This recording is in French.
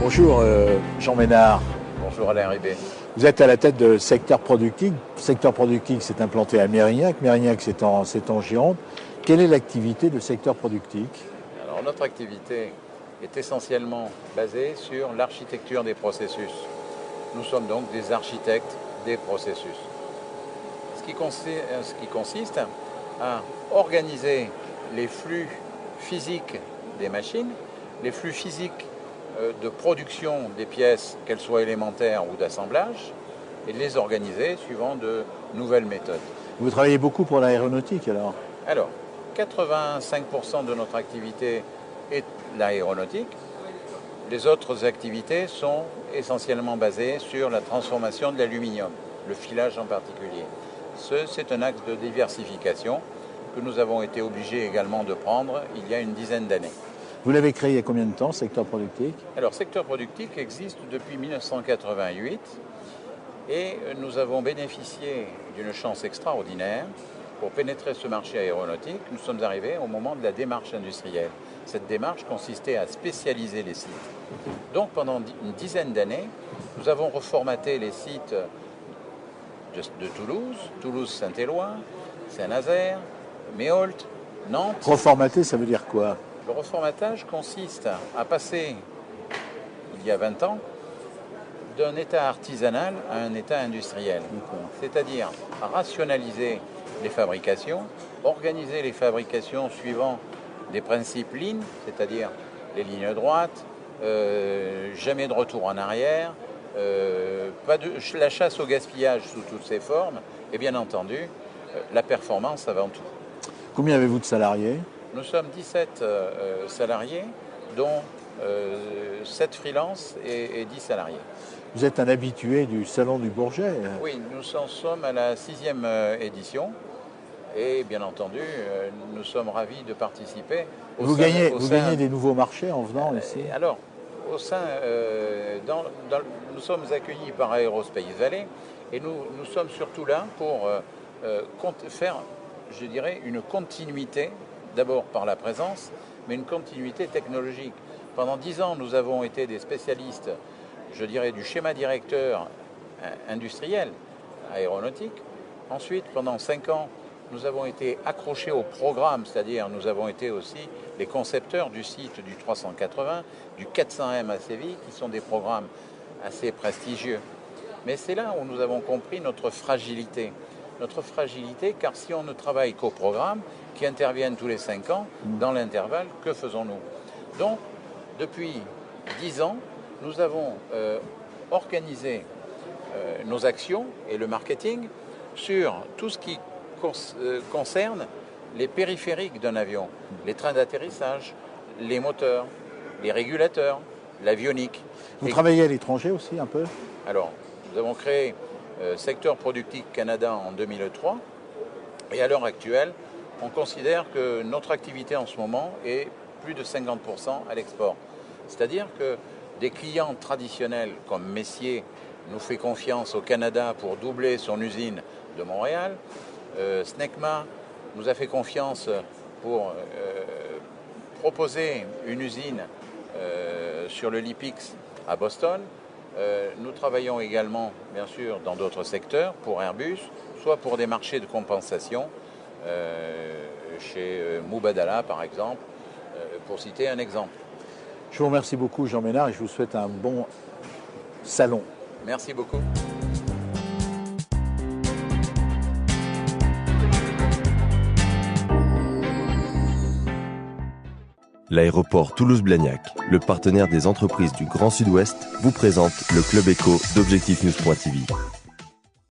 Bonjour Jean Ménard. Bonjour Alain Ribé. Vous êtes à la tête de Secteur Productique. Secteur Productique s'est implanté à Mérignac. Mérignac c'est en Gironde. Quelle est l'activité de Secteur Productique? Alors notre activité est essentiellement basée sur l'architecture des processus. Nous sommes donc des architectes des processus. Ce qui consiste à organiser les flux physiques des machines, les flux physiques de production des pièces, qu'elles soient élémentaires ou d'assemblage, et de les organiser suivant de nouvelles méthodes. Vous travaillez beaucoup pour l'aéronautique alors? Alors, 85% de notre activité est l'aéronautique. Les autres activités sont essentiellement basées sur la transformation de l'aluminium, le filage en particulier. C'est un axe de diversification que nous avons été obligés également de prendre il y a une dizaine d'années. Vous l'avez créé il y a combien de temps, Secteur Productique? Alors, Secteur Productique existe depuis 1988 et nous avons bénéficié d'une chance extraordinaire. Pour pénétrer ce marché aéronautique, nous sommes arrivés au moment de la démarche industrielle. Cette démarche consistait à spécialiser les sites. Donc, pendant une dizaine d'années, nous avons reformaté les sites de Toulouse, Toulouse-Saint-Éloi, Saint-Nazaire, Méholt, Nantes. Reformater, ça veut dire quoi? Le reformatage consiste à passer, il y a 20 ans, d'un état artisanal à un état industriel. C'est-à-dire à rationaliser les fabrications, organiser les fabrications suivant des principes lean, c'est-à-dire les lignes droites, jamais de retour en arrière, pas de la chasse au gaspillage sous toutes ses formes, et bien entendu, la performance avant tout. Combien avez-vous de salariés? Nous sommes 17 salariés, dont 7 freelances et 10 salariés. Vous êtes un habitué du Salon du Bourget? Oui, nous en sommes à la 6e édition. Et bien entendu, nous sommes ravis de participer. Vous gagnez des nouveaux marchés en venant ici? Alors, nous sommes accueillis par Aérospace Valley et nous sommes surtout là pour faire, je dirais, une continuité, d'abord par la présence, mais une continuité technologique. Pendant 10 ans, nous avons été des spécialistes, je dirais, du schéma directeur industriel aéronautique. Ensuite, pendant 5 ans, nous avons été accrochés au programme, c'est-à-dire nous avons été aussi les concepteurs du site du 380, du 400M à Séville, qui sont des programmes assez prestigieux. Mais c'est là où nous avons compris notre fragilité. Notre fragilité, car si on ne travaille qu'au programme, qui interviennent tous les 5 ans, dans l'intervalle, que faisons-nous? Donc, depuis 10 ans, nous avons organisé nos actions et le marketing sur tout ce qui concerne les périphériques d'un avion, les trains d'atterrissage, les moteurs, les régulateurs, l'avionique. Vous travaillez à l'étranger aussi un peu? Alors, nous avons créé Secteur Productique Canada en 2003 et à l'heure actuelle, on considère que notre activité en ce moment est plus de 50% à l'export. C'est-à-dire que des clients traditionnels comme Messier nous fait confiance au Canada pour doubler son usine de Montréal. Snecma nous a fait confiance pour proposer une usine sur le Lipix à Boston. Nous travaillons également, bien sûr, dans d'autres secteurs pour Airbus, soit pour des marchés de compensation, chez Mubadala par exemple, pour citer un exemple. Je vous remercie beaucoup Jean Ménard et je vous souhaite un bon salon. Merci beaucoup. L'aéroport Toulouse-Blagnac, le partenaire des entreprises du Grand Sud-Ouest, vous présente le Club Éco d'Objectif News.tv.